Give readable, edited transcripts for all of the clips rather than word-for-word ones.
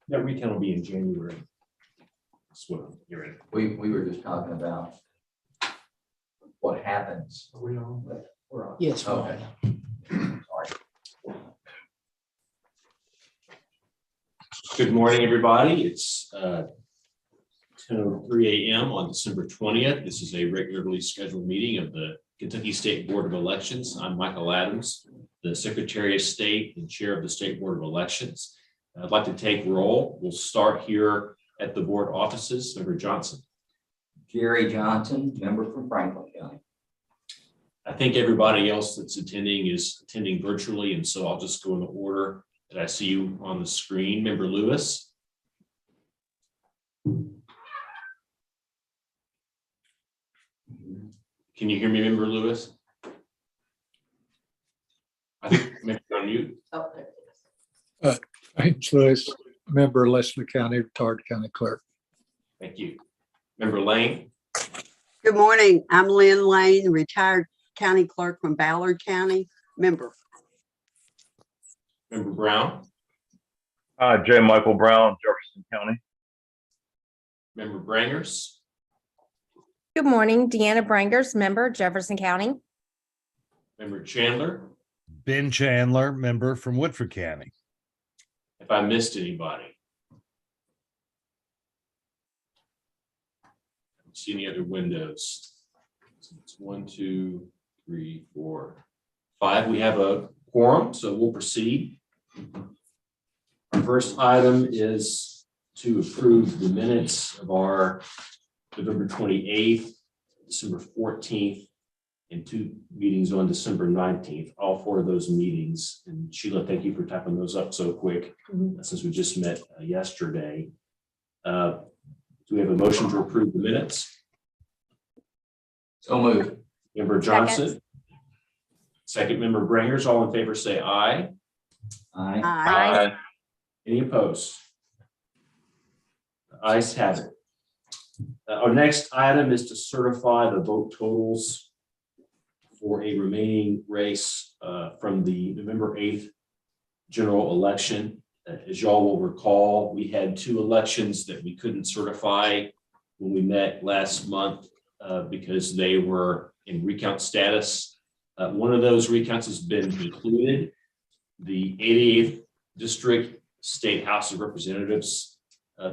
That recount will be in January. That's what I'm hearing. We were just talking about what happens. Are we on? We're on. Yes. we're Okay. on. Sorry. Good morning, everybody. It's 10:03 a.m. on December 20th. This is a regularly scheduled meeting of the Kentucky State Board of Elections. I'm Michael Adams, the Secretary of State and Chair of the State Board of Elections. I'd like to take roll. We'll start here at the board offices. Member Johnson. Jerry Johnson, member from Franklin County. I think everybody else that's attending is attending virtually, and so I'll just go in the order that I see you on the screen. Member Lewis. Can you hear me, Member Lewis? I think maybe on mute. Oh, there. James Lewis, member Leslie County, retired county clerk. Thank you. Member Lane. Good morning. I'm Lynn Lane, retired county clerk from Ballard County, member. Member Brown. J. Michael Brown, Jefferson County. Member Brangers. Good morning, Deanna Brangers, member, Jefferson County. Member Chandler. Ben Chandler, member from Woodford County. If I missed anybody. I don't see any other windows. So it's 1, 2, 3, 4, 5. We have a quorum, so we'll proceed. Our first item is to approve the minutes of our November 28th, December 14th, and 2 meetings on December 19th, all 4 of those meetings. And Sheila, thank you for typing those up so quick, since we just met yesterday. Do we have a motion to approve the minutes? So moved. Member Johnson. Second, Member Brangers. All in favor say aye. Aye. Aye. Any opposed? The ayes have it. Our next item is to certify the vote totals for a remaining race from the November 8th general election. As y'all will recall, we had 2 elections that we couldn't certify when we met last month because they were in recount status. One of those recounts has been concluded. The 88th District State House of Representatives,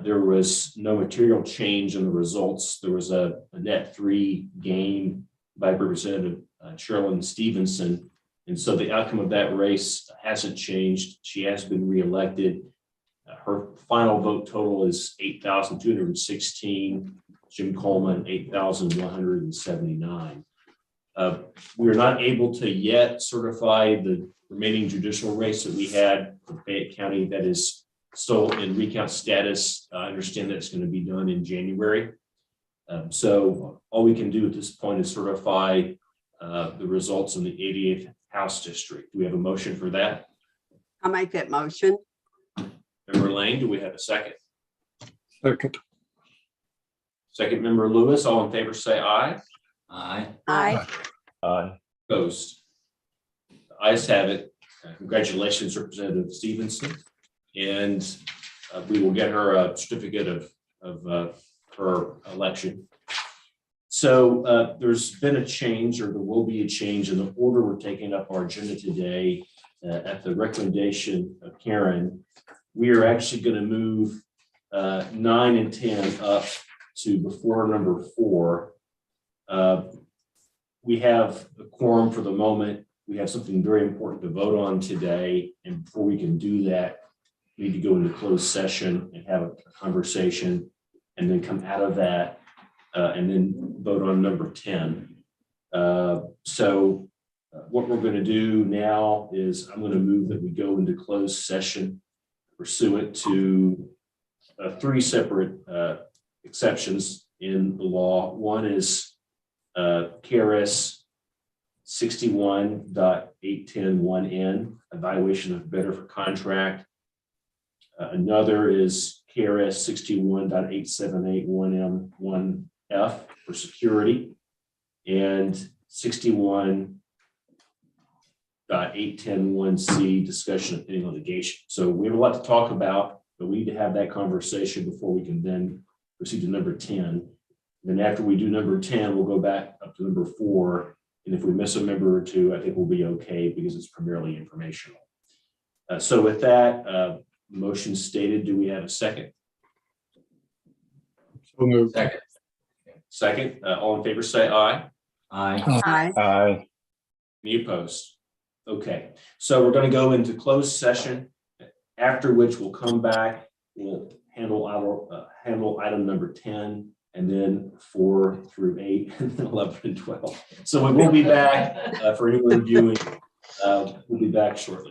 there was no material change in the results. There was a net 3 gain by Representative Sherilyn Stevenson. And so the outcome of that race hasn't changed. She has been reelected. Her final vote total is 8,216. Jim Coleman, 8,179. We are not able to yet certify the remaining judicial race that we had for Fayette County that is still in recount status. I understand that it's going to be done in January. So all we can do at this point is certify the results in the 88th House District. Do we have a motion for that? I'll make that motion. Member Lane, do we have a second? Second. Second, Member Lewis. All in favor say aye. Aye. Aye. Aye. Opposed? The ayes have it. Congratulations, Representative Stevenson. And we will get her a certificate of her election. So there's been a change, or there will be a change in the order we're taking up our agenda today. At the recommendation of Karen, we are actually going to move 9 and 10 up to before number 4. We have a quorum for the moment. We have something very important to vote on today. And before we can do that, we need to go into closed session and have a conversation and then come out of that and then vote on number 10. So what we're going to do now is I'm going to move that we go into closed session pursuant to 3 separate exceptions in the law. One is KRS 61.8101N, evaluation of bidder for contract. Another is KRS 61.8781M1F for security, and 61.8101C, discussion of pending litigation. So we have a lot to talk about. but we need to have that conversation before we can then proceed to number 10. Then after we do number 10, we'll go back up to number 4. And if we miss a member or two, I think we'll be okay because it's primarily informational. So with that, motion stated, do we have a second? So moved. Second. Second, all in favor, say aye. Aye. Aye. Aye. Any opposed? Okay, so we're going to go into closed session, after which we'll come back, we'll handle item number 10, and then 4 through 8, and then 11 and 12. So we will be back for anyone viewing. We'll be back shortly.